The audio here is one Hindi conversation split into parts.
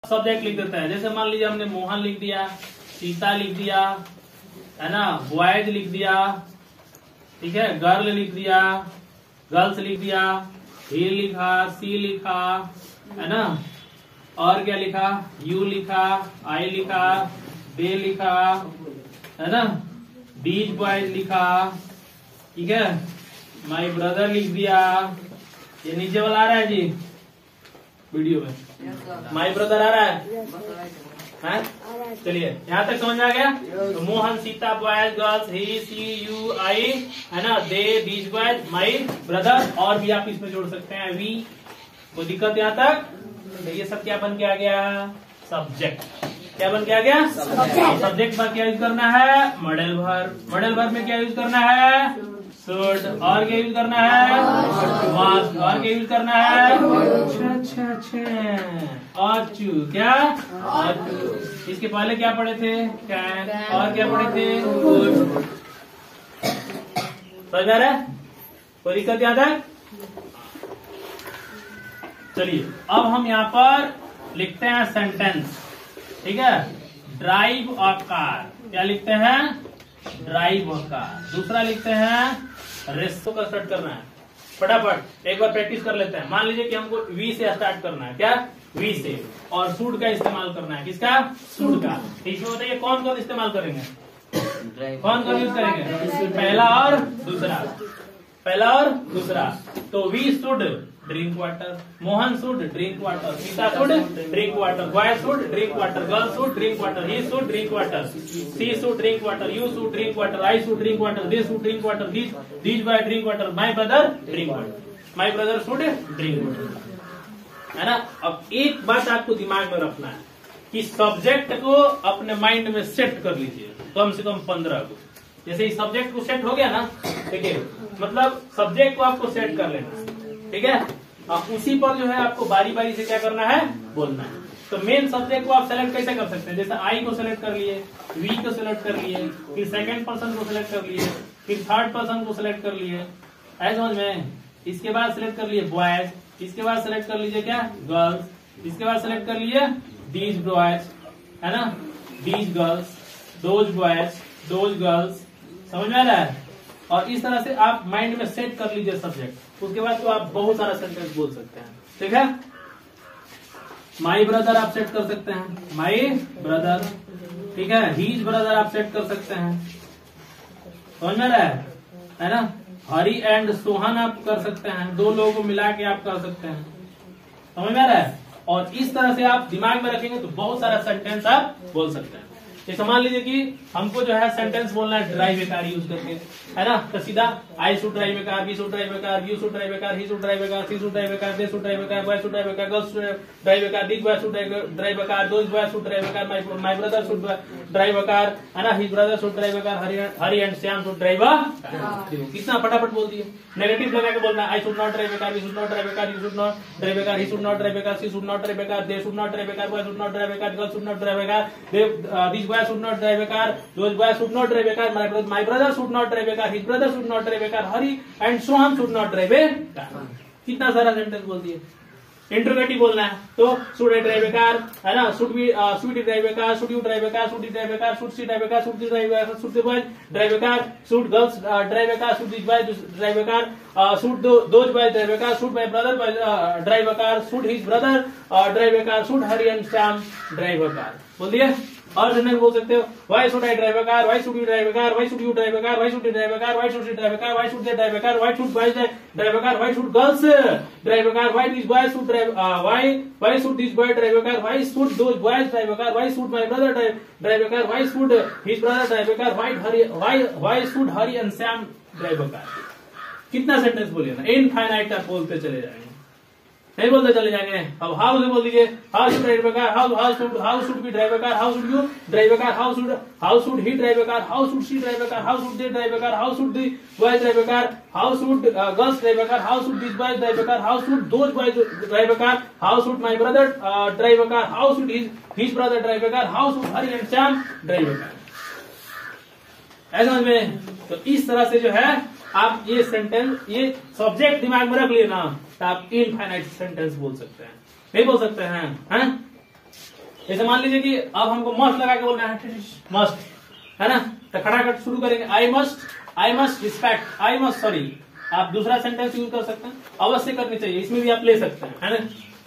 सब्जेक्ट लिख देते हैं। जैसे मान लीजिए हमने मोहन लिख दिया, सीता लिख दिया, है ना, बॉयज लिख दिया, ठीक है, गर्ल लिख दिया, गर्ल्स लिख दिया, ही लिखा, सी लिखा, है ना, और क्या लिखा, यू लिखा, आई लिखा, दे लिखा, है ना, दीज बॉयज लिखा, ठीक है, माई ब्रदर लिख दिया। ये नीचे वाला आ रहा है जी वीडियो में, माई ब्रदर आ रहा है? चलिए यहाँ तक समझ में आ गया। तो Mohan, Sita, boys, girls, he, she, you, I, है ना, they, these boys, my brother, और भी आप इसमें जोड़ सकते हैं वी। कोई दिक्कत यहाँ तक? तो ये सब क्या बन के आ गया? सब्जेक्ट। क्या बन के आ गया? सब्जेक्ट में क्या यूज करना है? Modal verb. मॉडल वर्ब में क्या यूज करना है? शुड। और क्या यूज करना है? मस्ट। और क्या यूज करना है? ought to। क्या? ought to। इसके पहले क्या पढ़े थे? कैन। और क्या पढ़े थे? would। समझ आ रहा है? कोई दिक्कत याद है? चलिए अब हम यहाँ पर लिखते हैं सेंटेंस, ठीक है। Drive a car. क्या लिखते हैं? Drive a car. दूसरा लिखते हैं रेस्टो का स्टार्ट करना है। फटाफट एक बार प्रैक्टिस कर लेते हैं। मान लीजिए कि हमको वी से स्टार्ट करना है। क्या? वी से। और शुड का इस्तेमाल करना है। किसका? शुड का। इसमें बताइए कौन कौन इस्तेमाल करेंगे? कौन कौन यूज करेंगे? पहला और दूसरा। पहला और दूसरा। तो we should drink water, Mohan should drink water, Sita should drink water, boy should drink water, girl should drink water, he should drink water, she should drink water, you should drink water, I should drink water, they should drink water, these boy drink water, my brother drink water, my brother should drink water. है ना? अब एक बात आपको दिमाग में रखना है कि सब्जेक्ट को अपने माइंड में सेट कर लीजिए, कम से कम 15 को। जैसे ही सब्जेक्ट को सेट हो गया ना, ठीक है, मतलब सब्जेक्ट को आपको सेट कर लेना, ठीक है। अब उसी पर जो है आपको बारी बारी से क्या करना है? बोलना है। तो मेन सब्जेक्ट को आप सेलेक्ट कैसे कर सकते हैं? जैसे आई को सेलेक्ट कर लिए, वी को सेलेक्ट कर लिए, फिर सेकंड पर्सन को सेलेक्ट कर लिए, फिर थर्ड पर्सन को सेलेक्ट कर लिए, ऐसे समझ में। इसके बाद सेलेक्ट कर लिए बॉयज, इसके बाद सेलेक्ट कर लीजिए क्या? गर्ल्स, इसके बाद सेलेक्ट कर लिए दीज बॉयज, है ना, these girls, those boys, those girls. समझ में आ रहा है? और इस तरह से आप माइंड में सेट कर लीजिए सब्जेक्ट। उसके बाद तो आप बहुत सारा सेंटेंस बोल सकते हैं, ठीक है। माई ब्रदर आप सेट कर सकते हैं, माई ब्रदर, ठीक है। हीज ब्रदर आप सेट कर सकते हैं, समझ में रहा है ना। हरी एंड सोहन आप कर सकते हैं, दो लोगों को मिला के आप कर सकते हैं, समझ में रहा है। और इस तरह से आप दिमाग में रखेंगे तो बहुत सारा सेंटेंस आप बोल सकते हैं। जैसे मान लीजिए कि हमको जो है सेंटेंस बोलना है ड्राइव ए कार यूज करके, है ना, तो सीधा I should drive a car, we should drive a car, you should drive a car, he should drive a car, she should drive a car, they should drive a car, boy should drive a car, girls should drive a car, this boy should drive a car, those boy should drive a car, my brother should drive a car, है ना, his brother should drive a car, Hari and Shyam should drive a car. कितना फटाफट बोल दिए। नेगेटिव लगा के बोलना, I should not drive a car, we should not drive a car, you should not drive a car, he should not drive a car, she should not drive a car, they should not drive a car, boy should not drive a car, girls should not drive a car, this boy should not drive a car, those boys should not drive a car, my brother should not drive a car, his brother should not drive a car, Hari and Sohan should not drive a car। कितना सारा सेंटेंस बोल दिए। इंटरोगेटिव बोलना है तो should I drive a car, है ना, should he drive a car, should you drive a car, should he drive a car, should she drive a car, should they drive a car, should the boys drive a car, should girls drive a car, should these boys drive a car, should those boys drive a car, should my brother drive a car, should his brother drive a car, should Hari and Sam drive a car। बोल दिए। और सेंटेंस बोल सकते हो, why should I drive a car, why should you drive a car, why should you drive a car, why should he drive a car, why should she drive a car, why should they drive a car, why should boys drive a car, why should girls drive a car, why these boys should drive, why should these boys drive a car, why should those boys drive a car, why should my brother drive a car, why should his brother drive a car, why should Hari and Sam drive a car। कितना सेंटेंस बोलिए ना, इनफाइनाइट आप बोलते चले जाएंगे, नहीं बोलते चले जाएंगे। अब हाउ से बोल दीजिए, how should drive a car, how should be drive a car, how should you drive a car, how should he drive a car, how should she drive a car, how should they drive a car, how should the boys drive a car, how should girls drive a car, how should this boys drive a car, how should those boys drive a car, how should my brother drive a car, how should his brother drive a car, how should Hari and Shyam drive a car. ऐसा समझ में। तो इस तरह से जो है आप ये सेंटेंस, ये सब्जेक्ट दिमाग में रख लिए ना, तो आप इनफाइनाइट सेंटेंस बोल सकते हैं, नहीं बोल सकते हैं, हैं? जैसे मान लीजिए कि अब हमको मस्ट लगा के बोलना है, मस्ट, है ना, तो खटाखट शुरू करेंगे, I must respect, I must sorry. आप दूसरा सेंटेंस यूज कर सकते हैं, अवश्य करनी चाहिए, इसमें भी आप ले सकते हैं,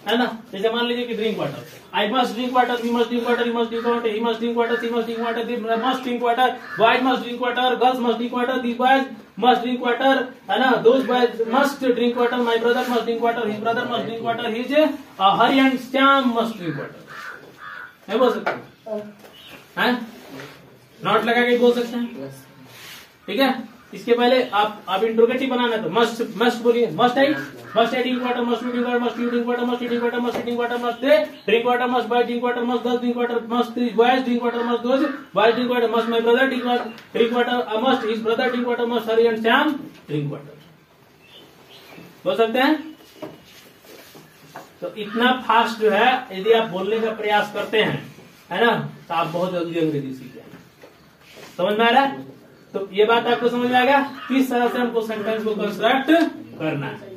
है ना। जैसे मान लीजिए कि drink water, I must drink water, we must drink water, you must drink water, he must drink water, she must drink water, they must drink water, boys must drink water, girls must drink water, these boys must drink water, है ना, those boys must drink water, my brother must drink water, his brother must drink water, his Hari and Shyam must drink water, है बोल सकते हैं, नॉट लगा के बोल सकते हैं, ठीक है। इसके पहले आप इंट्रोगेटिव बनाना तो मस्ट बोलिए, must I drink water, must drink water, must you drink water, must drink water, must drink water, must they drink water, must boy drink water, must girls drink water, must boys drink water, must those boys drink water, must my brother drink water, must his brother drink water, must Hari and Shyam drink water, बोल सकते हैं। तो इतना फास्ट जो है यदि आप बोलने का प्रयास करते हैं, है ना, तो आप बहुत जल्दी अंग्रेजी सीख जाएंगे। समझ में आ रहा है? तो ये बात आपको समझ में आ गया किस तरह से हमको सेंटेंस को कंस्ट्रक्ट करना है।